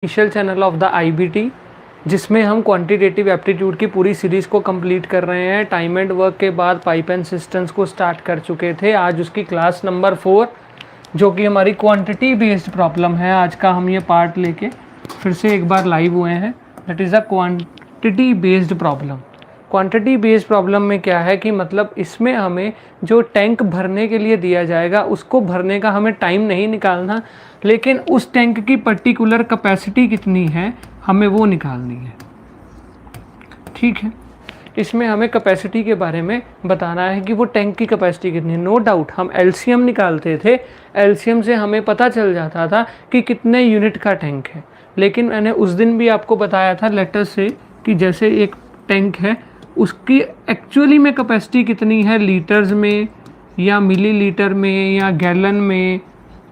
Official channel of the IBT, जिसमें हम quantitative aptitude की पूरी सीरीज़ को कंप्लीट कर रहे हैं। टाइम एंड वर्क के बाद पाइप एंड सिस्टम्स को स्टार्ट कर चुके थे। आज उसकी क्लास नंबर 4 जो कि हमारी क्वांटिटी बेस्ड प्रॉब्लम है, आज का हम ये पार्ट लेके फिर से एक बार लाइव हुए हैं। That is a quantity based problem. Quantity based problem में क्या है कि मतलब इसमें हमें जो टैंक भरने के लिए दिया जाएगा उसको भरने का हमें टाइम नहीं निकालना, लेकिन उस टैंक की पर्टिकुलर कैपेसिटी कितनी है हमें वो निकालनी है। ठीक है, इसमें हमें कैपेसिटी के बारे में बताना है कि वो टैंक की कैपेसिटी कितनी है। नो डाउट हम एलसीएम निकालते थे, एलसीएम से हमें पता चल जाता था कि कितने यूनिट का टैंक है। लेकिन मैंने उस दिन भी आपको बताया था लेटर से कि जैसे एक टैंक है उसकी एक्चुअली में कैपेसिटी कितनी है, लीटर्स में या मिलीलीटर में या गैलन में,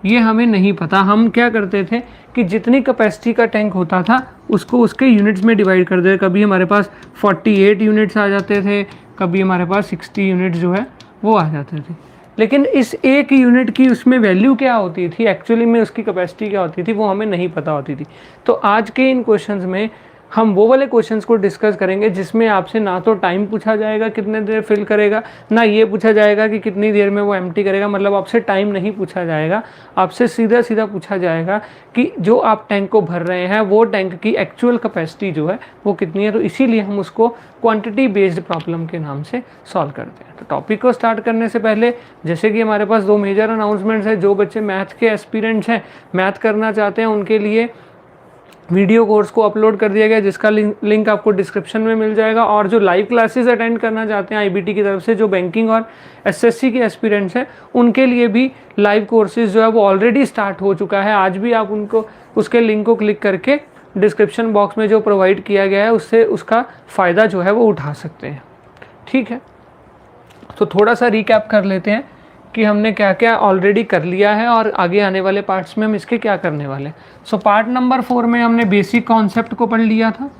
ये हमें नहीं पता। हम क्या करते थे कि जितनी कैपेसिटी का टैंक होता था उसको उसके यूनिट्स में डिवाइड कर देते। कभी हमारे पास 48 यूनिट्स आ जाते थे, कभी हमारे पास 60 यूनिट्स जो है वो आ जाते थे। लेकिन इस एक यूनिट की उसमें वैल्यू क्या होती थी, एक्चुअली में उसकी कैपेसिटी क्या होती थी, वो हमें नहीं पता होती थी। तो आज के इन क्वेश्चंस में हम वो वाले क्वेश्चंस को डिस्कस करेंगे जिसमें आपसे ना तो टाइम पूछा जाएगा कितने देर फिल करेगा, ना ये पूछा जाएगा कि कितनी देर में वो एम्प्टी करेगा। मतलब आपसे टाइम नहीं पूछा जाएगा, आपसे सीधा सीधा पूछा जाएगा कि जो आप टैंक को भर रहे हैं वो टैंक की एक्चुअल कैपेसिटी जो है वो कितनी है। तो इसीलिए हम उसको क्वांटिटी बेस्ड प्रॉब्लम के नाम से सॉल्व करते हैं। तो टॉपिक को स्टार्ट करने से पहले जैसे कि हमारे पास 2 मेजर अनाउंसमेंट्स है। जो बच्चे मैथ के एस्पिरेंट्स हैं, मैथ करना चाहते हैं, उनके लिए वीडियो कोर्स को अपलोड कर दिया गया जिसका लिंक आपको डिस्क्रिप्शन में मिल जाएगा। और जो लाइव क्लासेस अटेंड करना चाहते हैं आईबीटी की तरफ से, जो बैंकिंग और एसएससी के एस्पिरेंट्स हैं, उनके लिए भी लाइव कोर्सेज जो है वो ऑलरेडी स्टार्ट हो चुका है। आज भी आप उनको उसके लिंक को क्लिक करके डिस्क्रिप्शन बॉक्स में जो प्रोवाइड किया गया है उससे उसका फ़ायदा जो है वो उठा सकते हैं। ठीक है, तो थोड़ा सा रिकैप कर लेते हैं कि हमने क्या क्या ऑलरेडी कर लिया है और आगे आने वाले पार्ट्स में हम इसके क्या करने वाले हैं। सो पार्ट नंबर 4 में हमने बेसिक कॉन्सेप्ट को पढ़ लिया था।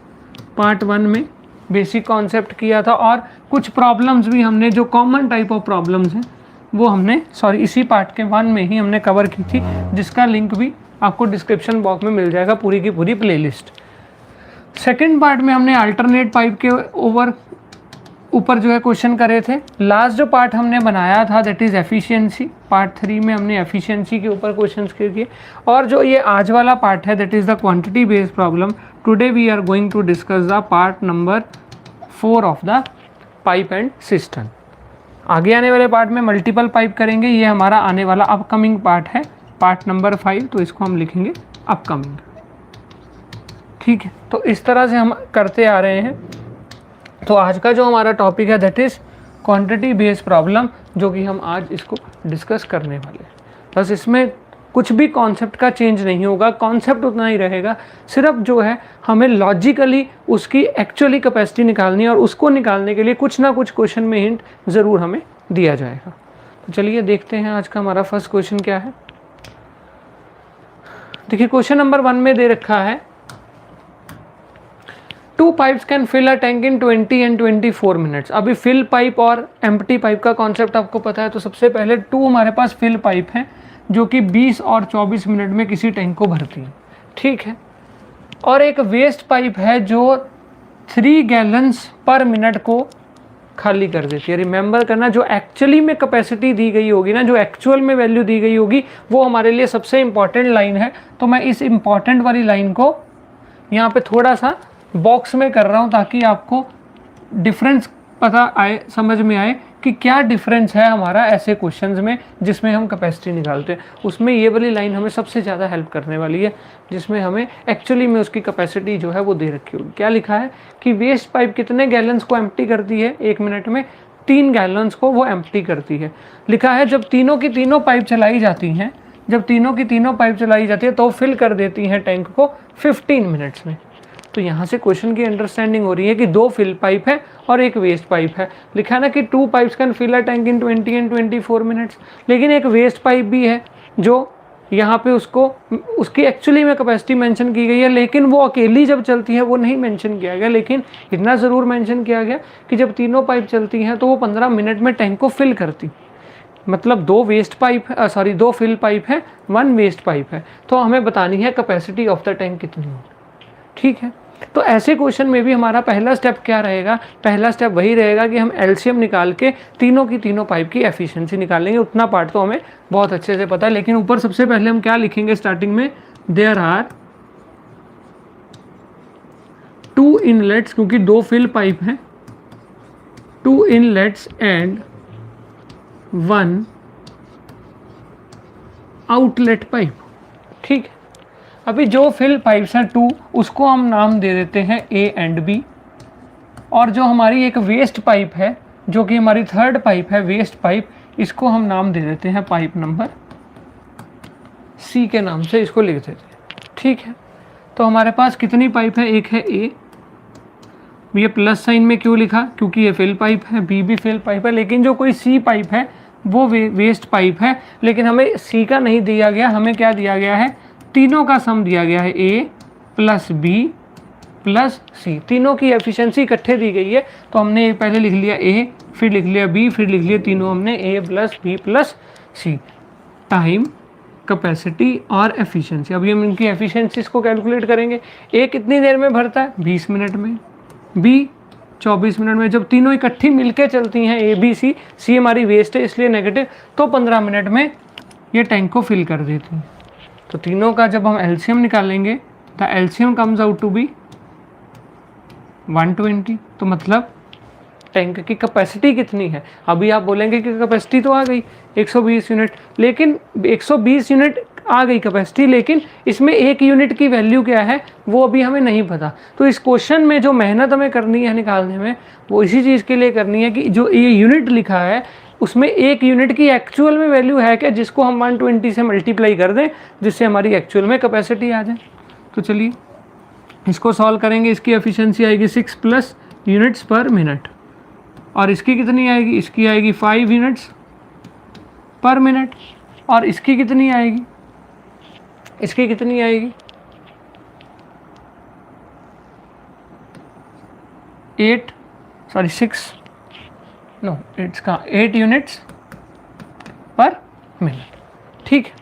पार्ट 1 में बेसिक कॉन्सेप्ट किया था और कुछ प्रॉब्लम्स भी हमने, जो कॉमन टाइप ऑफ प्रॉब्लम्स हैं वो हमने इसी पार्ट के 1 में ही हमने कवर की थी, जिसका लिंक भी आपको डिस्क्रिप्शन बॉक्स में मिल जाएगा, पूरी की पूरी प्लेलिस्ट। सेकेंड पार्ट में हमने अल्टरनेट पाइप के ऊपर जो है क्वेश्चन करे थे। लास्ट जो पार्ट हमने बनाया था दैट इज़ एफिशिएंसी। पार्ट 3 में हमने एफिशिएंसी के ऊपर क्वेश्चंस किए। और जो ये आज वाला पार्ट है that is the quantity based problem. Today we are going to discuss the part number 4 of the pipe and system. आगे आने वाले पार्ट में मल्टीपल पाइप करेंगे, ये हमारा आने वाला अपकमिंग पार्ट है, पार्ट नंबर 5, तो इसको हम लिखेंगे अपकमिंग। ठीक है, तो इस तरह से हम करते आ रहे हैं। तो आज का जो हमारा टॉपिक है that is quantity based problem, जो कि हम आज इसको डिस्कस करने वाले हैं। बस इसमें कुछ भी कॉन्सेप्ट का चेंज नहीं होगा, कॉन्सेप्ट उतना ही रहेगा। सिर्फ जो है हमें लॉजिकली उसकी एक्चुअली कैपेसिटी निकालनी है और उसको निकालने के लिए कुछ ना कुछ क्वेश्चन में हिंट ज़रूर हमें दिया जाएगा। तो चलिए देखते हैं आज का हमारा फर्स्ट क्वेश्चन क्या है। देखिए क्वेश्चन नंबर 1 में दे रखा है 2 pipes can fill a tank in 20 and 24 minutes। अभी फिल पाइप और एम्प्टी पाइप का कॉन्सेप्ट आपको पता है। तो सबसे पहले 2 हमारे पास फिल पाइप हैं जो कि 20 और 24 मिनट में किसी टैंक को भरती है। ठीक है, और एक वेस्ट पाइप है जो 3 गैलन्स पर मिनट को खाली कर देती है। रिमेंबर करना, जो एक्चुअली में कैपेसिटी दी गई होगी ना, जो एक्चुअल में वैल्यू दी गई होगी, वो हमारे लिए सबसे इंपॉर्टेंट लाइन है। तो मैं इस इंपॉर्टेंट वाली लाइन को यहाँ पे थोड़ा सा बॉक्स में कर रहा हूँ ताकि आपको डिफरेंस पता आए, समझ में आए कि क्या डिफरेंस है हमारा ऐसे क्वेश्चंस में जिसमें हम कैपेसिटी निकालते हैं। उसमें ये वाली लाइन हमें सबसे ज़्यादा हेल्प करने वाली है, जिसमें हमें एक्चुअली में उसकी कैपेसिटी जो है वो दे रखी होगी। क्या लिखा है कि वेस्ट पाइप कितने गैलन्स को एम्प्टी करती है 1 मिनट में, 3 गैलन्स को वो एम्प्टी करती है। लिखा है जब तीनों की तीनों पाइप चलाई जाती हैं, जब तीनों की तीनों पाइप चलाई जाती है तो फिल कर देती हैं टैंक को 15 मिनट्स में। तो यहाँ से क्वेश्चन की अंडरस्टैंडिंग हो रही है कि 2 फिल पाइप है और एक वेस्ट पाइप है। लिखा है ना कि 2 pipes can fill a tank in 20 and 24 minutes. लेकिन एक वेस्ट पाइप भी है जो यहाँ पे उसकी एक्चुअली में कैपेसिटी मेंशन की गई है, लेकिन वो अकेली जब चलती है वो नहीं मेंशन किया गया। लेकिन इतना ज़रूर मेंशन किया गया कि जब तीनों पाइप चलती हैं तो वो 15 मिनट में टैंक को फिल करती। मतलब 2 वेस्ट पाइप है, सॉरी 2 फिल पाइप है, 1 वेस्ट पाइप है, तो हमें बतानी है कैपेसिटी ऑफ द टैंक कितनी हो। ठीक है, तो ऐसे क्वेश्चन में भी हमारा पहला स्टेप क्या रहेगा, पहला स्टेप वही रहेगा कि हम एलसीएम निकाल के तीनों की तीनों पाइप की एफिशिएंसी निकालेंगे। उतना पार्ट तो हमें बहुत अच्छे से पता है, लेकिन ऊपर सबसे पहले हम क्या लिखेंगे स्टार्टिंग में, देयर आर 2 इनलेट्स, क्योंकि 2 फिल पाइप हैं, 2 इनलेट्स एंड 1 आउटलेट पाइप। ठीक है, अभी जो फिल पाइप्स हैं 2, उसको हम नाम दे देते हैं ए एंड बी, और जो हमारी एक वेस्ट पाइप है, जो कि हमारी थर्ड पाइप है वेस्ट पाइप, इसको हम नाम दे देते हैं पाइप नंबर सी के नाम से इसको लिख देते हैं। ठीक है, तो हमारे पास कितनी पाइप है, एक है ए, ये प्लस साइन में क्यों लिखा, क्योंकि ये फिल पाइप है, बी भी फिल पाइप है, लेकिन जो कोई सी पाइप है वो वेस्ट पाइप है, लेकिन हमें सी का नहीं दिया गया, हमें क्या दिया गया है, तीनों का सम दिया गया है, ए प्लस बी प्लस सी, तीनों की एफिशिएंसी इकट्ठे दी गई है। तो हमने पहले लिख लिया ए, फिर लिख लिया बी, फिर लिख लिया तीनों हमने ए प्लस बी प्लस सी, टाइम, कैपेसिटी और एफिशिएंसी। अभी हम इनकी एफिशिएंसीज को कैलकुलेट करेंगे। ए कितनी देर में भरता है, 20 मिनट में, बी 24 मिनट में, जब तीनों इकट्ठी मिलके चलती हैं ए बी सी, सी हमारी वेस्ट है इसलिए नेगेटिव, तो 15 मिनट में ये टैंक को फिल कर देती हैं। तो तीनों का जब हम एलसीएम निकालेंगे, the LCM comes out to be 120। तो मतलब टैंक की कैपेसिटी कितनी है, अभी आप बोलेंगे कि कैपेसिटी तो आ गई 120 यूनिट, लेकिन 120 यूनिट आ गई कैपेसिटी, लेकिन इसमें 1 यूनिट की वैल्यू क्या है वो अभी हमें नहीं पता। तो इस क्वेश्चन में जो मेहनत हमें करनी है निकालने में, वो इसी चीज़ के लिए करनी है कि जो ये यूनिट लिखा है उसमें 1 यूनिट की एक्चुअल में वैल्यू है क्या, जिसको हम 120 से मल्टीप्लाई कर दें, जिससे हमारी एक्चुअल में कैपेसिटी आ जाए। तो चलिए इसको सॉल्व करेंगे। इसकी एफिशिएंसी आएगी 6+ यूनिट्स पर मिनट, और इसकी कितनी आएगी, इसकी आएगी 5 यूनिट्स पर मिनट, और इसकी कितनी आएगी, इसकी कितनी आएगी 8 यूनिट्स पर मिनट। ठीक है,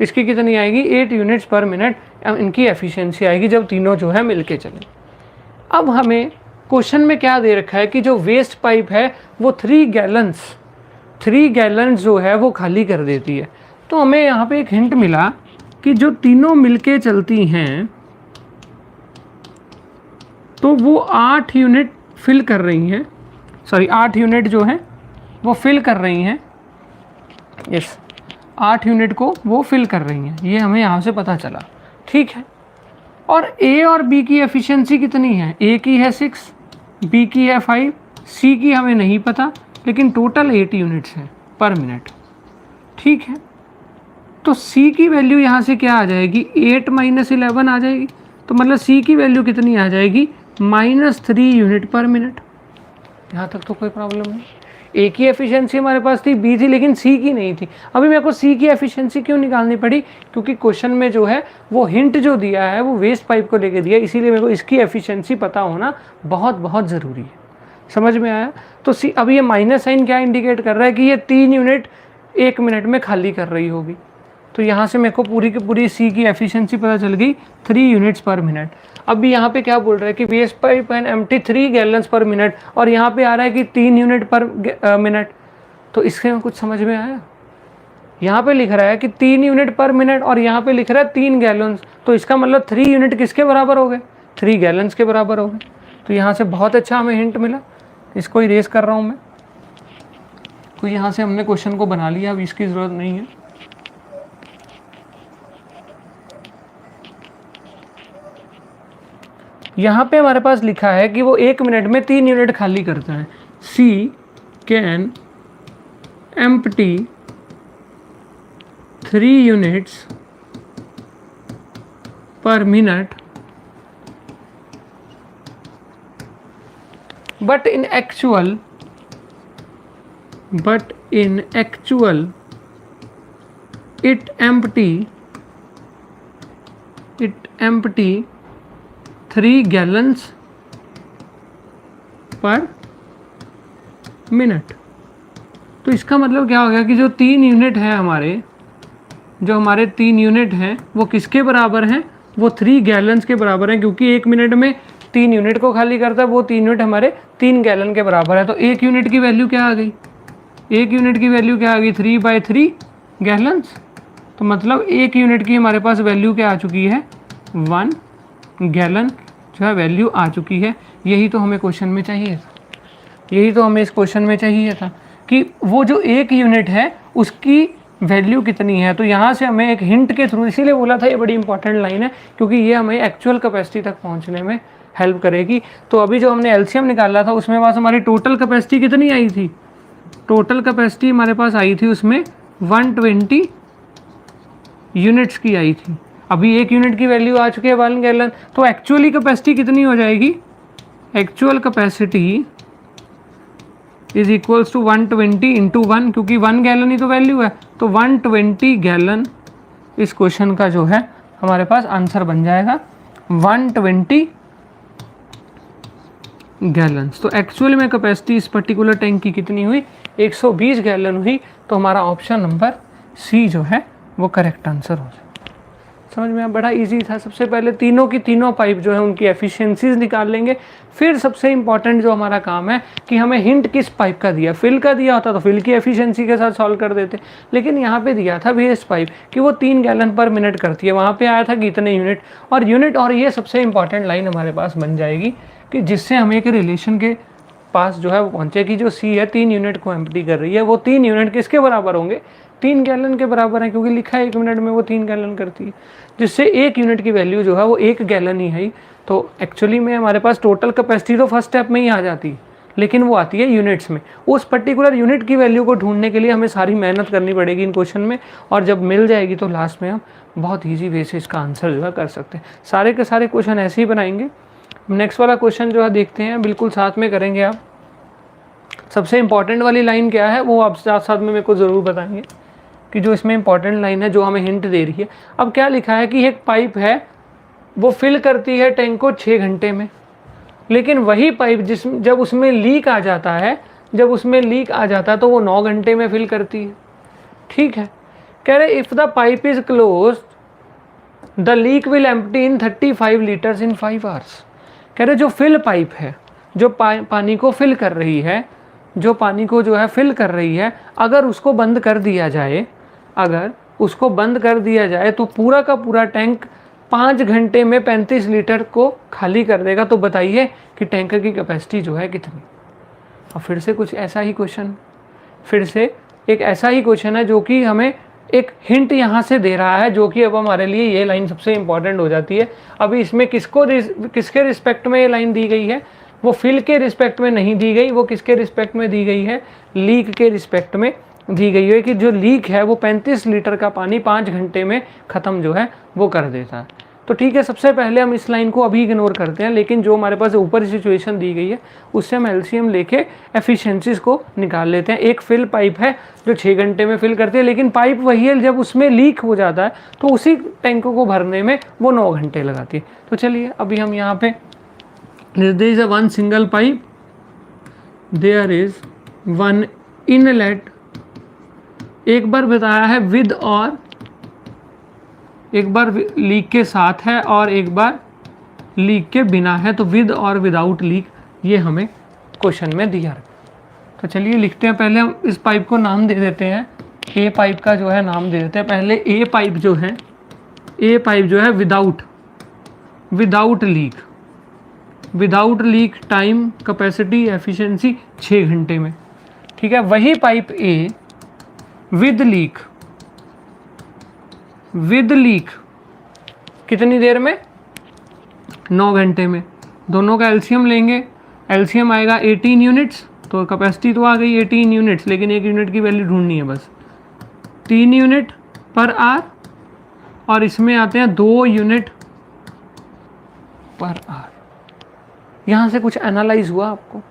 इसकी कितनी आएगी 8 यूनिट्स पर मिनट, इनकी एफिशिएंसी आएगी जब तीनों जो है मिलके चलें। अब हमें क्वेश्चन में क्या दे रखा है कि जो वेस्ट पाइप है वो 3 गैलन्स जो है वो खाली कर देती है। तो हमें यहाँ पे एक हिंट मिला कि जो तीनों मिलके चलती हैं तो वो 8 यूनिट फिल कर रही हैं, सॉरी 8 यूनिट जो है वो फिल कर रही हैं, यस 8 यूनिट को वो फिल कर रही हैं, ये हमें यहाँ से पता चला। ठीक है, और ए और बी की एफिशिएंसी कितनी है, ए की है 6, बी की है 5, सी की हमें नहीं पता, लेकिन टोटल 8 यूनिट्स हैं पर मिनट। ठीक है, तो सी की वैल्यू यहाँ से क्या आ जाएगी, 8 - 11 आ जाएगी, तो मतलब सी की वैल्यू कितनी आ जाएगी, -3 यूनिट पर मिनट। यहाँ तक तो कोई प्रॉब्लम नहीं। ए की एफिशिएंसी हमारे पास थी, बी थी, लेकिन सी की नहीं थी। अभी मेरे को सी की एफिशिएंसी क्यों निकालनी पड़ी, क्योंकि क्वेश्चन में जो है वो हिंट जो दिया है वो वेस्ट पाइप को लेके दिया, इसीलिए मेरे को इसकी एफिशिएंसी पता होना बहुत बहुत ज़रूरी है। समझ में आया। तो सी, अभी ये माइनस साइन क्या इंडिकेट कर रहा है कि ये 3 यूनिट 1 मिनट में खाली कर रही होगी। तो यहाँ से मेरे को पूरी की पूरी सी की एफिशिएंसी पता चल गई 3 यूनिट्स पर मिनट। अभी यहाँ पे क्या बोल रहा है कि waste pipe and empty 3 gallons per minute, और यहाँ पे आ रहा है कि 3 यूनिट पर मिनट। तो इससे कुछ समझ में आया, यहाँ पे लिख रहा है कि 3 यूनिट पर मिनट और यहाँ पे लिख रहा है 3 गैलन्स, तो इसका मतलब 3 यूनिट किसके बराबर हो गए, 3 गैलन्स के बराबर हो गए। तो यहाँ से बहुत अच्छा हमें हिंट मिला, इसको इरेज कर रहा हूँ मैं। तो यहाँ से हमने क्वेश्चन को बना लिया, अब इसकी ज़रूरत नहीं है। यहाँ पे हमारे पास लिखा है कि वो 1 मिनट में 3 यूनिट खाली करता है। She can empty 3 units per minute, but in actual it empty 3 gallons per minute. तो तो इसका मतलब क्या हो गया कि जो 3 यूनिट हैं हमारे, जो हमारे 3 यूनिट हैं वो किसके बराबर हैं, वो 3 गैलन्स के बराबर हैं, क्योंकि 1 मिनट में 3 यूनिट को खाली करता है, वो 3 यूनिट हमारे 3 गैलन के बराबर है। तो 1 यूनिट की वैल्यू क्या आ गई, 1 यूनिट की वैल्यू क्या आ गई, 3/3 गैलन्स। तो मतलब 1 यूनिट की हमारे पास वैल्यू क्या आ चुकी है, 1 गैलन जो है वैल्यू आ चुकी है। यही तो हमें क्वेश्चन में चाहिए था, यही तो हमें इस क्वेश्चन में चाहिए था कि वो जो 1 यूनिट है उसकी वैल्यू कितनी है। तो यहाँ से हमें एक हिंट के थ्रू, इसीलिए बोला था ये बड़ी इंपॉर्टेंट लाइन है, क्योंकि ये हमें एक्चुअल कैपेसिटी तक पहुँचने में हेल्प करेगी। तो अभी जो हमने एलसीएम निकाला था उसमें पास हमारी टोटल कैपेसिटी कितनी आई थी, टोटल कैपेसिटी हमारे पास आई थी उसमें 120 यूनिट्स की आई थी। अभी 1 यूनिट की वैल्यू आ चुकी है 1 गैलन, तो एक्चुअली कैपेसिटी कितनी हो जाएगी, actual capacity is equals to 120 into 1, क्योंकि 1 गैलन ही तो वैल्यू है, तो 120 गैलन इस क्वेश्चन का जो है हमारे पास आंसर बन जाएगा 120 गैलन्स। तो एक्चुअल में कैपेसिटी इस पर्टिकुलर टैंक की कितनी हुई, 120 गैलन हुई। तो हमारा ऑप्शन नंबर सी जो है वो करेक्ट आंसर हो जाए। समझ में आया, बड़ा इजी था। सबसे पहले तीनों की तीनों पाइप जो है उनकी एफिशिएंसीज निकाल लेंगे, फिर सबसे इंपॉर्टेंट जो हमारा काम है कि हमें हिंट किस पाइप का दिया, फिल का दिया होता तो फिल की एफिशिएंसी के साथ सॉल्व कर देते, लेकिन यहाँ पे दिया था वेस्ट पाइप कि वो 3 गैलन पर मिनट करती है, वहाँ पे आया था कि इतने यूनिट और यूनिट। और ये सबसे इंपॉर्टेंट लाइन हमारे पास बन जाएगी कि जिससे हमें एक रिलेशन के पास जो है वो पहुँचे कि जो सी है 3 यूनिट को एम्प्टी कर रही है, वो 3 यूनिट किसके बराबर होंगे, 3 गैलन के बराबर है, क्योंकि लिखा है 1 मिनट में वो 3 गैलन करती है, जिससे 1 यूनिट की वैल्यू जो है वो 1 गैलन ही है। तो एक्चुअली में हमारे पास टोटल कैपेसिटी तो फर्स्ट स्टेप में ही आ जाती है, लेकिन वो आती है यूनिट्स में। उस पर्टिकुलर यूनिट की वैल्यू को ढूंढने के लिए हमें सारी मेहनत करनी पड़ेगी इन क्वेश्चन में, और जब मिल जाएगी तो लास्ट में हम बहुत ईजी वे से इसका आंसर जो है कर सकते हैं। सारे के सारे क्वेश्चन ऐसे ही बनाएंगे। नेक्स्ट वाला क्वेश्चन जो है देखते हैं, बिल्कुल साथ में करेंगे आप। सबसे इंपॉर्टेंट वाली लाइन क्या है वो आप साथ साथ में मेरे को ज़रूर बताएंगे कि जो इसमें इंपॉर्टेंट लाइन है जो हमें हिंट दे रही है। अब क्या लिखा है कि एक पाइप है वो फिल करती है टैंक को 6 घंटे में, लेकिन वही पाइप जब उसमें लीक आ जाता है, जब उसमें लीक आ जाता है तो वो 9 घंटे में फिल करती है। ठीक है, कह रहे if the pipe is close the leak will empty in 35 litres in 5 hours. कह रहे जो फिल पाइप है, जो पानी को फिल कर रही है, जो पानी को जो है फिल कर रही है, अगर उसको बंद कर दिया जाए, अगर उसको बंद कर दिया जाए तो पूरा का पूरा टैंक 5 घंटे में 35 लीटर को खाली कर देगा। तो बताइए कि टैंकर की कैपेसिटी जो है कितनी। और फिर से कुछ ऐसा ही क्वेश्चन, फिर से एक ऐसा ही क्वेश्चन है जो कि हमें एक हिंट यहाँ से दे रहा है, जो कि अब हमारे लिए ये लाइन सबसे इंपॉर्टेंट हो जाती है। अभी इसमें किसके रिस्पेक्ट में ये लाइन दी गई है, वो फिल के रिस्पेक्ट में नहीं दी गई, वो किसके रिस्पेक्ट में दी गई है, लीक के रिस्पेक्ट में दी गई है कि जो लीक है वो 35 लीटर का पानी 5 घंटे में ख़त्म जो है वो कर देता है। तो ठीक है, सबसे पहले हम इस लाइन को अभी इग्नोर करते हैं, लेकिन जो हमारे पास ऊपर सिचुएशन दी गई है उससे हम एलसीएम लेके एफिशिएंसीज को निकाल लेते हैं। एक फिल पाइप है जो 6 घंटे में फिल करती है, लेकिन पाइप वही है जब उसमें लीक हो जाता है तो उसी टैंकों को भरने में वो 9 घंटे लगाती है। तो चलिए अभी हम यहाँ पे there is a one single pipe, there is one inlet, एक बार बताया है विद और, एक बार लीक के साथ है और एक बार लीक के बिना है, तो विद और विदाउट लीक ये हमें क्वेश्चन में दिया है। तो चलिए लिखते हैं, पहले हम इस पाइप को नाम दे देते हैं, ए पाइप का जो है नाम दे देते हैं। पहले ए पाइप जो है, ए पाइप जो है without leak, without leak time capacity efficiency 6 घंटे में। ठीक है, वही pipe A with leak, with leak कितनी देर में, 9 घंटे में। दोनों का एलसीएम लेंगे, एलसीएम आएगा 18 यूनिट्स, तो कैपेसिटी तो आ गई 18 यूनिट्स, लेकिन 1 यूनिट की वैल्यू ढूंढनी है बस। 3 यूनिट पर आवर और इसमें आते हैं 2 यूनिट पर आवर। यहाँ से कुछ एनालाइज हुआ आपको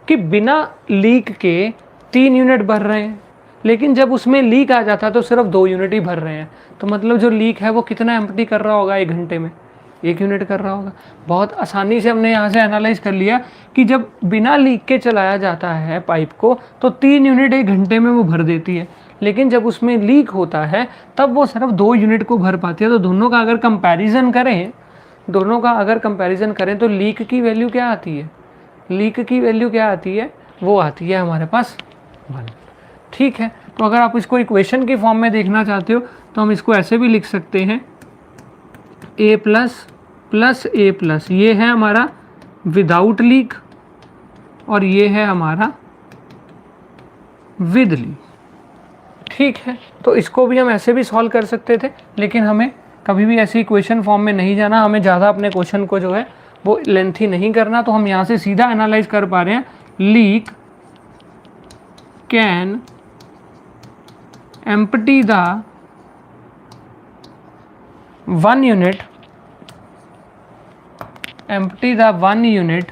कि बिना लीक के 3 यूनिट भर रहे हैं, लेकिन जब उसमें लीक आ जाता है तो सिर्फ 2 यूनिट ही भर रहे हैं। तो मतलब जो लीक है वो कितना एम्प्टी कर रहा होगा 1 घंटे में, 1 यूनिट कर रहा होगा। बहुत आसानी से हमने यहाँ से एनालाइज कर लिया कि जब बिना लीक के चलाया जाता है पाइप को तो 3 यूनिट 1 घंटे में वो भर देती है, लेकिन जब उसमें लीक होता है तब वो सिर्फ 2 यूनिट को भर पाती है। तो दोनों का अगर कंपैरिजन करें तो लीक की वैल्यू क्या आती है, लीक की वैल्यू क्या आती है, वो आती है हमारे पास 1। ठीक है, तो अगर आप इसको इक्वेशन की फॉर्म में देखना चाहते हो तो हम इसको ऐसे भी लिख सकते हैं A प्लस A प्लस, ये है हमारा विदाउट लीक और ये है हमारा विद लीक। ठीक है, तो इसको भी हम ऐसे भी सॉल्व कर सकते थे, लेकिन हमें कभी भी ऐसी इक्वेशन फॉर्म में नहीं जाना, हमें ज़्यादा अपने क्वेश्चन को जो है वो लेंथी नहीं करना। तो हम यहाँ से सीधा एनालाइज कर पा रहे हैं, leak can empty the 1 unit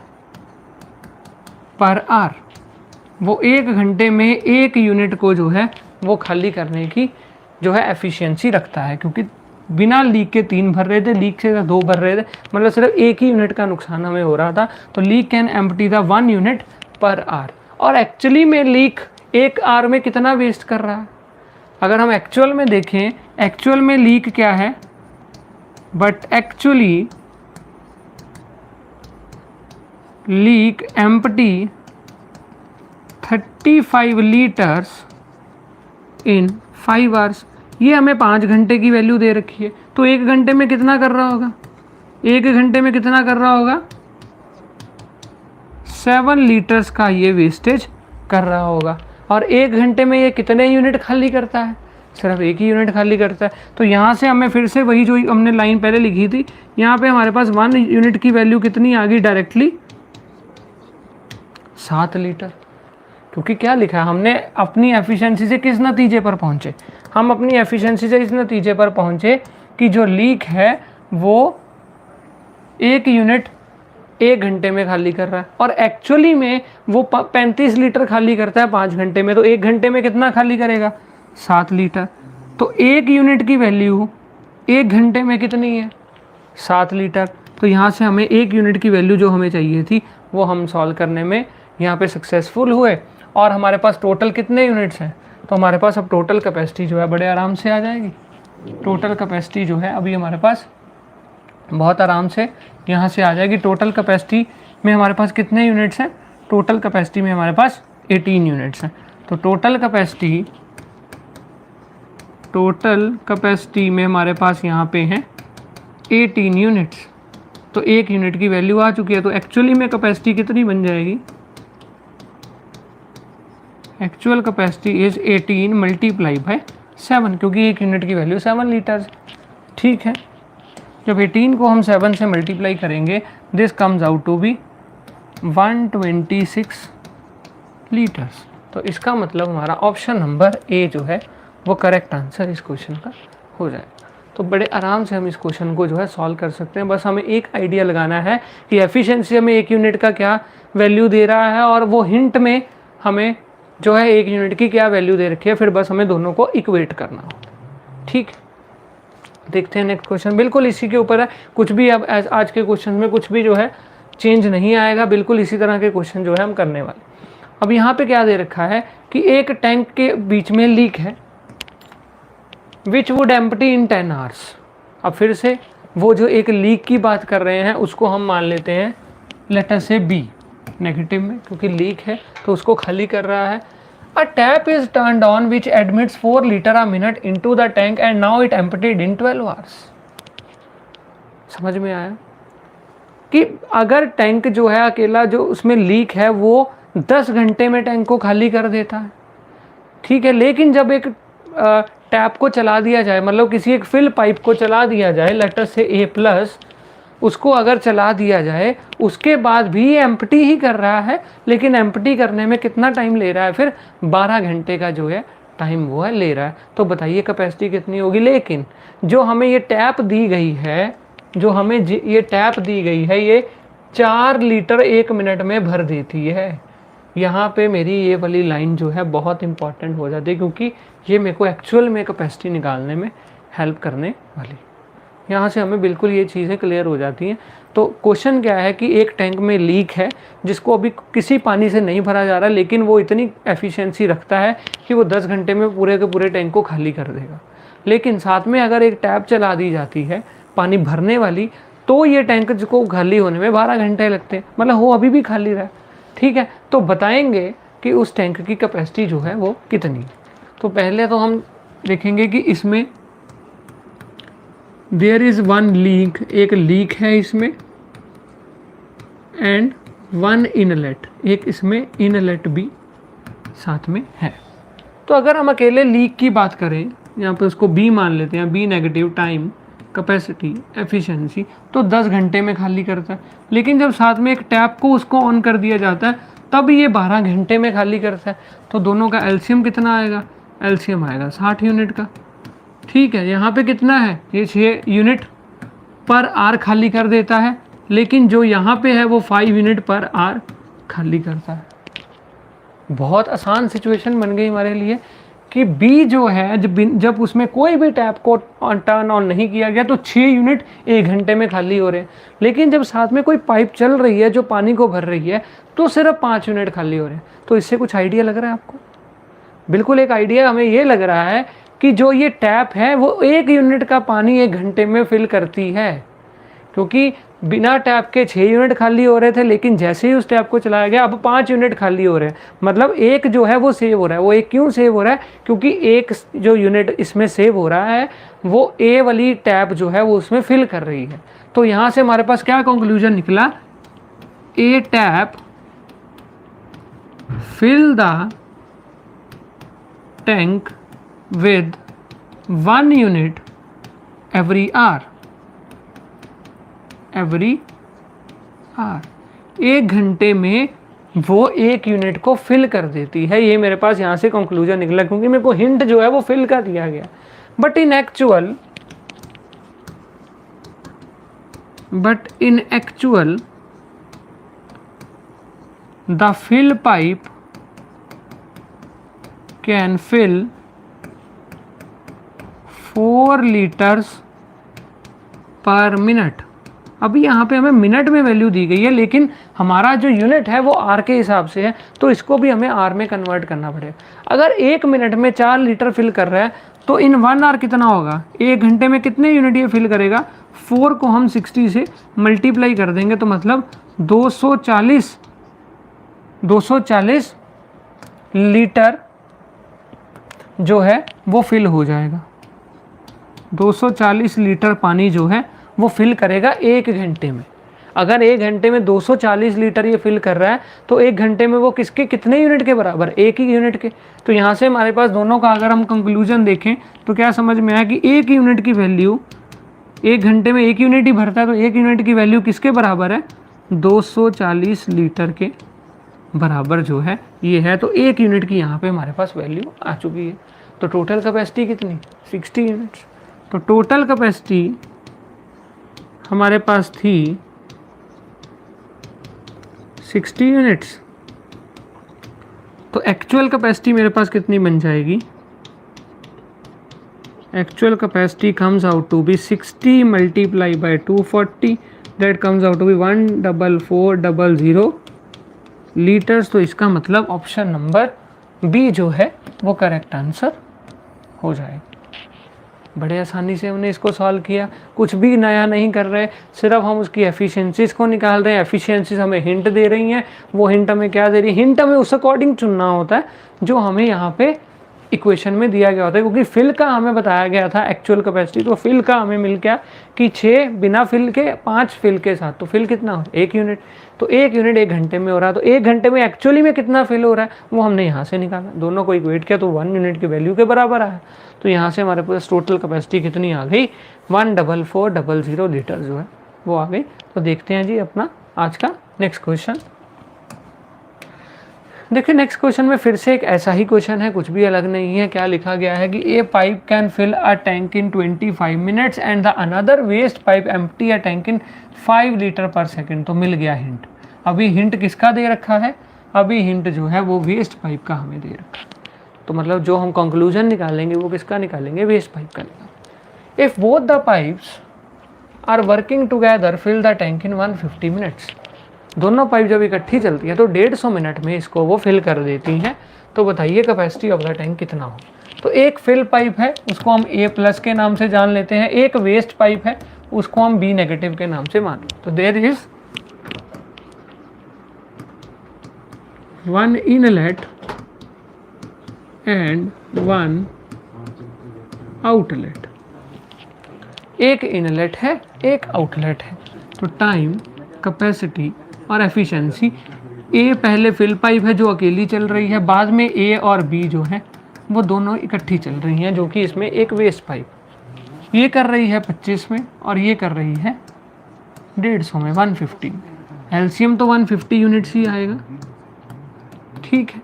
per hour. वो 1 घंटे में 1 यूनिट को जो है वो खाली करने की जो है एफिशिएंसी रखता है, क्योंकि बिना लीक के 3 भर रहे थे, लीक से 2 भर रहे थे, मतलब सिर्फ 1 ही यूनिट का नुकसान हमें हो रहा था। तो leak can empty the 1 unit per hour. और एक्चुअली में लीक 1 आवर में कितना वेस्ट कर रहा है, अगर हम एक्चुअल में देखें, एक्चुअल में लीक क्या है, but actually leak empty 35 litres in 5 hours. ये हमें 5 घंटे की वैल्यू दे रखी है, तो 1 घंटे में कितना कर रहा होगा, 1 घंटे में कितना कर रहा होगा, 7 लीटर्स का ये वेस्टेज कर रहा होगा। और 1 घंटे में ये कितने यूनिट खाली करता है, सिर्फ 1 ही यूनिट खाली करता है। तो यहाँ से हमें फिर से वही जो हमने लाइन पहले लिखी थी, यहाँ पे हमारे पास 1 यूनिट की वैल्यू कितनी आ गई डायरेक्टली, 7 लीटर। क्योंकि क्या लिखा है हमने, अपनी एफिशिएंसी से किस नतीजे पर पहुँचे, हम अपनी एफिशिएंसी से इस नतीजे पर पहुँचे कि जो लीक है वो 1 यूनिट 1 घंटे में खाली कर रहा है, और एक्चुअली में वो 35 लीटर खाली करता है 5 घंटे में। तो 1 घंटे में कितना खाली करेगा, 7 लीटर। तो 1 यूनिट की वैल्यू 1 घंटे में कितनी है, 7 लीटर। तो यहाँ से हमें 1 यूनिट की वैल्यू जो हमें चाहिए थी वो हम सॉल्व करने में यहाँ पे सक्सेसफुल हुए। और हमारे पास टोटल कितने यूनिट्स हैं, तो हमारे पास अब टोटल कैपेसिटी जो है बड़े आराम से आ जाएगी। टोटल कैपेसिटी जो है अभी हमारे पास बहुत आराम से यहाँ से आ जाएगी। टोटल कैपेसिटी में हमारे पास कितने यूनिट्स हैं, टोटल कैपेसिटी में हमारे पास 18 यूनिट्स हैं। तो टोटल कैपेसिटी में हमारे पास यहाँ पे हैं 18 यूनिट्स। तो 1 यूनिट की वैल्यू आ चुकी है। तो एक्चुअली में कैपेसिटी कितनी बन जाएगी, actual capacity is 18 multiply by 7, क्योंकि 1 यूनिट की वैल्यू 7 लीटर्स। ठीक है, जब 18 को हम 7 से मल्टीप्लाई करेंगे, this comes out to be 126 litres. तो इसका मतलब हमारा ऑप्शन नंबर ए जो है वो करेक्ट आंसर इस क्वेश्चन का हो जाएगा। तो बड़े आराम से हम इस क्वेश्चन को जो है सॉल्व कर सकते हैं। बस हमें एक आइडिया लगाना है कि एफिशिएंसी हमें 1 यूनिट का क्या वैल्यू दे रहा है, और वो हिंट में हमें जो है 1 यूनिट की क्या वैल्यू दे रखी है, फिर बस हमें दोनों को इक्वेट करना होता है। ठीक, देखते हैं नेक्स्ट क्वेश्चन। बिल्कुल इसी के ऊपर है, कुछ भी अब आज के क्वेश्चन में कुछ भी जो है चेंज नहीं आएगा, बिल्कुल इसी तरह के क्वेश्चन जो है हम करने वाले। अब यहाँ पे क्या दे रखा है कि एक टैंक के बीच में लीक है, which would empty in 10 hours. अब फिर से वो जो एक लीक की बात कर रहे हैं उसको हम मान लेते हैं लेटर से बी नेगेटिव में, क्योंकि लीक है तो उसको खाली कर रहा है। अ tap is turned on which admits 4 litre a minute into the tank and now it emptied in 12 hours. समझ में आया कि अगर टैंक जो है अकेला जो उसमें लीक है वो 10 घंटे में टैंक को खाली कर देता है, ठीक है। लेकिन जब एक टैप को चला दिया जाए, मतलब किसी एक फिल पाइप को चला दिया जाए, लेटर से ए प्लस, उसको अगर चला दिया जाए उसके बाद भी एम्प्टी ही कर रहा है, लेकिन एम्प्टी करने में कितना टाइम ले रहा है, फिर 12 घंटे का जो है टाइम वो है ले रहा है। तो बताइए कैपेसिटी कितनी होगी। लेकिन जो हमें ये टैप दी गई है, जो हमें ये टैप दी गई है, ये 4 लीटर 1 मिनट में भर देती है। यहाँ पे मेरी ये वाली लाइन जो है बहुत इंपॉर्टेंट हो जाती है, क्योंकि ये मेरे को एक्चुअल में कैपेसिटी निकालने में हेल्प करने वाली। यहाँ से हमें बिल्कुल ये चीज़ें क्लियर हो जाती हैं। तो क्वेश्चन क्या है कि एक टैंक में लीक है जिसको अभी किसी पानी से नहीं भरा जा रहा, लेकिन वो इतनी एफिशिएंसी रखता है कि वो 10 घंटे में पूरे के पूरे टैंक को खाली कर देगा। लेकिन साथ में अगर एक टैप चला दी जाती है पानी भरने वाली, तो ये टैंक को खाली होने में 12 घंटे लगते हैं, मतलब वो अभी भी खाली रहा। ठीक है, तो बताएंगे कि उस टैंक की कैपेसिटी जो है वो कितनी। तो पहले तो हम देखेंगे कि इसमें देयर इज़ वन लीक, एक लीक है इसमें, एंड वन इनलेट, एक इसमें इनलेट भी साथ में है। तो अगर हम अकेले लीक की बात करें, यहाँ पे उसको बी मान लेते हैं, b negative, time, capacity, efficiency, तो 10 घंटे में खाली करता है। लेकिन जब साथ में एक टैप को उसको ऑन कर दिया जाता है तब ये 12 घंटे में खाली करता है। तो दोनों का एलसीएम कितना आएगा? एलसीएम आएगा 60 यूनिट का। ठीक है, यहाँ पे कितना है? ये 6 यूनिट पर आर खाली कर देता है, लेकिन जो यहाँ पे है वो 5 यूनिट पर आर खाली करता है। बहुत आसान सिचुएशन बन गई हमारे लिए कि बी जो है जब उसमें कोई भी टैप को टर्न ऑन नहीं किया गया तो 6 यूनिट 1 घंटे में खाली हो रहे हैं। लेकिन जब साथ में कोई पाइप चल रही है जो पानी को भर रही है तो सिर्फ 5 यूनिट खाली हो रहे हैं। तो इससे कुछ आइडिया लग रहा है आपको? बिल्कुल एक आइडिया हमें ये लग रहा है कि जो ये टैप है वो 1 यूनिट का पानी 1 घंटे में फिल करती है, क्योंकि बिना टैप के 6 यूनिट खाली हो रहे थे, लेकिन जैसे ही उस टैप को चलाया गया अब 5 यूनिट खाली हो रहे हैं। मतलब एक जो है वो सेव हो रहा है। वो एक क्यों सेव हो रहा है? क्योंकि एक जो यूनिट इसमें सेव हो रहा है वो ए वाली टैप जो है वो उसमें फिल कर रही है। तो यहाँ से हमारे पास क्या कंक्लूजन निकला? A tap fill the tank with 1 unit every hour, 1 घंटे में वो 1 यूनिट को फिल कर देती है। ये मेरे पास यहाँ से कंक्लूजन निकला, क्योंकि मेरे को हिंट जो है वो फिल कर दिया गया। But in actual the fill pipe can fill 4 litres per minute. अभी यहाँ पे हमें मिनट में वैल्यू दी गई है, लेकिन हमारा जो यूनिट है वो आर के हिसाब से है, तो इसको भी हमें आर में कन्वर्ट करना पड़ेगा। अगर 1 मिनट में 4 लीटर फिल कर रहा है तो इन 1 आवर कितना होगा? 1 घंटे में कितने यूनिट ये फिल करेगा? 4 को हम 60 से मल्टीप्लाई कर देंगे तो मतलब 240 लीटर जो है वो फिल हो जाएगा। 240 लीटर पानी जो है वो फिल करेगा 1 घंटे में। अगर 1 घंटे में 240 लीटर ये फिल कर रहा है तो 1 घंटे में वो किसके कितने यूनिट के बराबर? 1 ही यूनिट के। तो यहाँ से हमारे पास दोनों का अगर हम कंक्लूजन देखें तो क्या समझ में आया कि 1 यूनिट की वैल्यू, 1 घंटे में 1 यूनिट ही भरता है, तो 1 यूनिट की वैल्यू किसके बराबर है? 240 लीटर के बराबर जो है ये है। तो 1 यूनिट की यहाँ पे हमारे पास वैल्यू आ चुकी है। तो टोटल कैपेसिटी कितनी? 60 यूनिट्स। तो टोटल कैपेसिटी हमारे पास थी 60 यूनिट्स। तो एक्चुअल कैपेसिटी मेरे पास कितनी बन जाएगी? Actual capacity comes out to be 60 multiply by 240, that comes out to be 14400 litres. तो इसका मतलब ऑप्शन नंबर बी जो है वो करेक्ट आंसर हो जाएगा। बड़े आसानी से हमने इसको सॉल्व किया, कुछ भी नया नहीं कर रहे, सिर्फ हम उसकी एफिशिएंसीज को निकाल रहे हैं। एफिशिएंसीज हमें हिंट दे रही हैं, वो हिंट हमें क्या दे रही है? हिंट हमें उस अकॉर्डिंग चुनना होता है जो हमें यहाँ पे इक्वेशन में दिया गया होता है, क्योंकि फिल का हमें बताया गया था एक्चुअल कैपेसिटी, तो फिल का हमें मिल गया कि 6 बिना फिल के, 5 फिल के साथ। तो फिल कितना हो? 1 यूनिट। तो 1 यूनिट 1 घंटे में हो रहा है, तो 1 घंटे में एक्चुअली में कितना फिल हो रहा है वो हमने यहाँ से निकाला, दोनों को इक्वेट किया तो 1 यूनिट की वैल्यू के बराबर आया। तो यहाँ से हमारे पास टोटल कैपेसिटी कितनी आ गई? 14400 लीटर जो है वो आ गई। तो देखते हैं जी अपना आज का नेक्स्ट क्वेश्चन। देखिए नेक्स्ट क्वेश्चन में फिर से एक ऐसा ही क्वेश्चन है, कुछ भी अलग नहीं है। क्या लिखा गया है कि a pipe can fill a tank in 25 minutes and the another waste pipe empty a tank in 5 litre per second. तो मिल गया हिंट। अभी हिंट किसका दे रखा है? अभी हिंट जो है वो वेस्ट पाइप का हमें दे रखा है। तो मतलब जो हम कंक्लूजन निकालेंगे वो किसका निकालेंगे? वेस्ट पाइप का निकालेंगे। If both the pipes are working together fill the tank in 150 minutes. दोनों पाइप जब इकट्ठी चलती है तो 150 मिनट में इसको वो फिल कर देती हैं। तो बताइए कैपेसिटी ऑफ द टैंक कितना हो। तो एक फिल पाइप है उसको हम A प्लस के नाम से जान लेते हैं, एक वेस्ट पाइप है उसको हम B नेगेटिव के नाम से मान। तो there is one inlet and one outlet. एक इनलेट है एक आउटलेट है। तो टाइम, कैपेसिटी और एफिशिएंसी, ए पहले फिल पाइप है जो अकेली चल रही है, बाद में ए और बी जो है वो दोनों इकट्ठी चल रही हैं, जो कि इसमें एक वेस्ट पाइप ये कर रही है 25 में और ये कर रही है 150 में, 150 में। एलसीएम तो 150 यूनिट्स ही आएगा, ठीक है।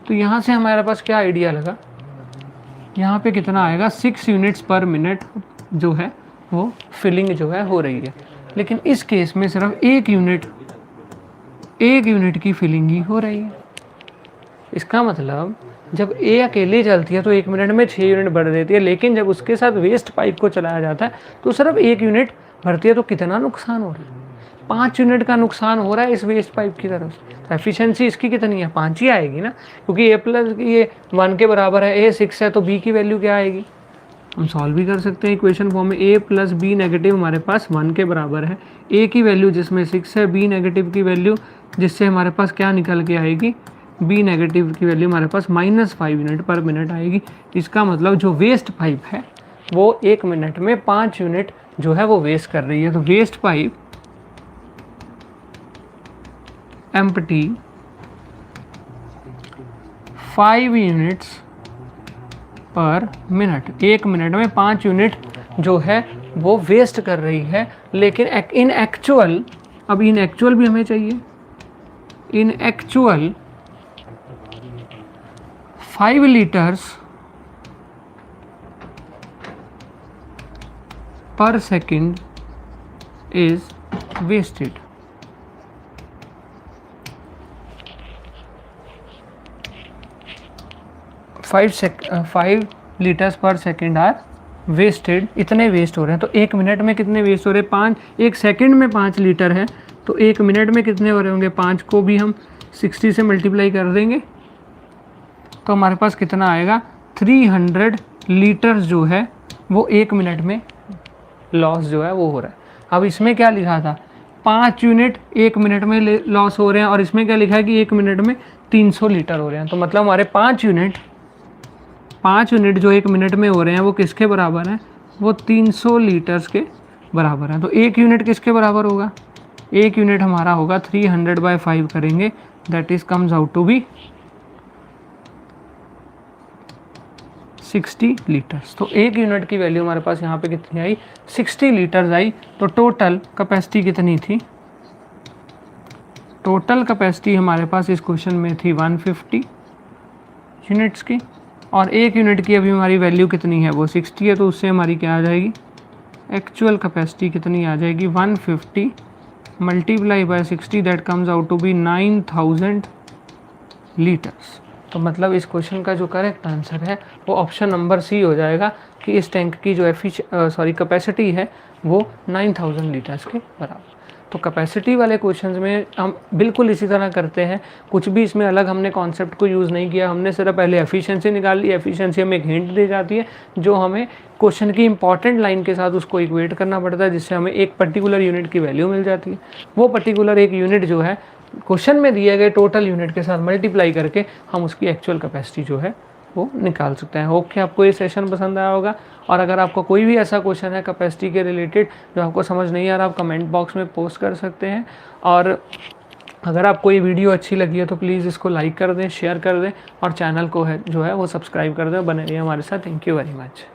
तो यहाँ से हमारे पास क्या आइडिया लगा, यहाँ पे कितना आएगा 6 यूनिट्स पर मिनट जो है वो फिलिंग जो है हो रही है। लेकिन इस केस में सिर्फ एक यूनिट की फिलिंग ही हो रही है। इसका मतलब जब ए अकेली चलती है तो 1 मिनट में 6 यूनिट भर देती है, लेकिन जब उसके साथ वेस्ट पाइप को चलाया जाता है तो सिर्फ 1 यूनिट भरती है। तो कितना नुकसान हो रहा है, 5 यूनिट का नुकसान हो रहा है इस वेस्ट पाइप की तरफ से। तो एफिशिएंसी इसकी कितनी है, 5 ही आएगी ना, क्योंकि ए प्लस ये 1 के बराबर है, ए 6 है, तो बी की वैल्यू क्या आएगी। हम सॉल्व भी कर सकते हैं इक्वेशन फॉर्म में। ए प्लस बी नेगेटिव हमारे पास 1 के बराबर है, ए की वैल्यू जिसमें 6 है, बी नेगेटिव की वैल्यू जिससे हमारे पास क्या निकल के आएगी, बी नेगेटिव की वैल्यू हमारे पास -5 यूनिट पर मिनट आएगी। इसका मतलब जो वेस्ट पाइप है वो 1 मिनट में 5 यूनिट जो है वो वेस्ट कर रही है। तो waste pipe empty 5 units per minute, 1 minute में 5 यूनिट जो है वो वेस्ट कर रही है। लेकिन इन एक्चुअल, अब इन एक्चुअल भी हमें चाहिए, in actual 5 litres per second is wasted. Five litres per second are wasted, इतने वेस्ट हो रहे हैं। तो 1 मिनट में कितने वेस्ट हो रहे हैं, 5। 1 सेकेंड में 5 लीटर है तो 1 मिनट में कितने हो रहे होंगे, 5 को भी हम 60 से मल्टीप्लाई कर देंगे तो हमारे पास कितना आएगा, 300 लीटर्स जो है वो 1 मिनट में लॉस जो है वो हो रहा है। अब इसमें क्या लिखा था, 5 यूनिट 1 मिनट में लॉस हो रहे हैं, और इसमें क्या लिखा है कि 1 मिनट में 300 लीटर हो रहे हैं। तो मतलब हमारे 5 यूनिट जो 1 मिनट में हो रहे हैं वो किसके बराबर हैं, वो 300 लीटर्स के बराबर हैं। तो 1 यूनिट किसके बराबर होगा, 1 यूनिट हमारा होगा 300/5 करेंगे, that is comes out to be 60 litres. तो 1 यूनिट की वैल्यू हमारे पास यहाँ पे कितनी आई, 60 लीटर्स आई। तो टोटल कैपेसिटी कितनी थी, टोटल कैपेसिटी हमारे पास इस क्वेश्चन में थी 150 यूनिट्स की, और 1 यूनिट की अभी हमारी वैल्यू कितनी है, वो 60 है। तो उससे हमारी क्या आ जाएगी, एक्चुअल कैपेसिटी कितनी आ जाएगी, 150 × 60, that comes out to be 9000 litres. तो मतलब इस क्वेश्चन का जो करेक्ट आंसर है वो ऑप्शन नंबर सी हो जाएगा कि इस टैंक की जो कैपेसिटी है वो 9000 लीटर्स के बराबर। तो कैपेसिटी वाले क्वेश्चंस में हम बिल्कुल इसी तरह करते हैं, कुछ भी इसमें अलग हमने कॉन्सेप्ट को यूज़ नहीं किया। हमने सिर्फ पहले एफिशिएंसी निकाल ली, एफिशिएंसी हमें एक हिंट दी जाती है जो हमें क्वेश्चन की इंपॉर्टेंट लाइन के साथ उसको इक्वेट करना पड़ता है, जिससे हमें एक पर्टिकुलर यूनिट की वैल्यू मिल जाती है। वो पर्टिकुलर एक यूनिट जो है क्वेश्चन में दिए गए टोटल यूनिट के साथ मल्टीप्लाई करके हम उसकी एक्चुअल कैपेसिटी जो है वो निकाल सकते हैं। होप कि आपको ये सेशन पसंद आया होगा, और अगर आपको कोई भी ऐसा क्वेश्चन है कैपेसिटी के रिलेटेड जो आपको समझ नहीं आ रहा, आप कमेंट बॉक्स में पोस्ट कर सकते हैं। और अगर आपको ये वीडियो अच्छी लगी है तो प्लीज़ इसको लाइक कर दें, शेयर कर दें, और चैनल को है जो है वो सब्सक्राइब कर दें। बने रहिए हमारे साथ। Thank you very much.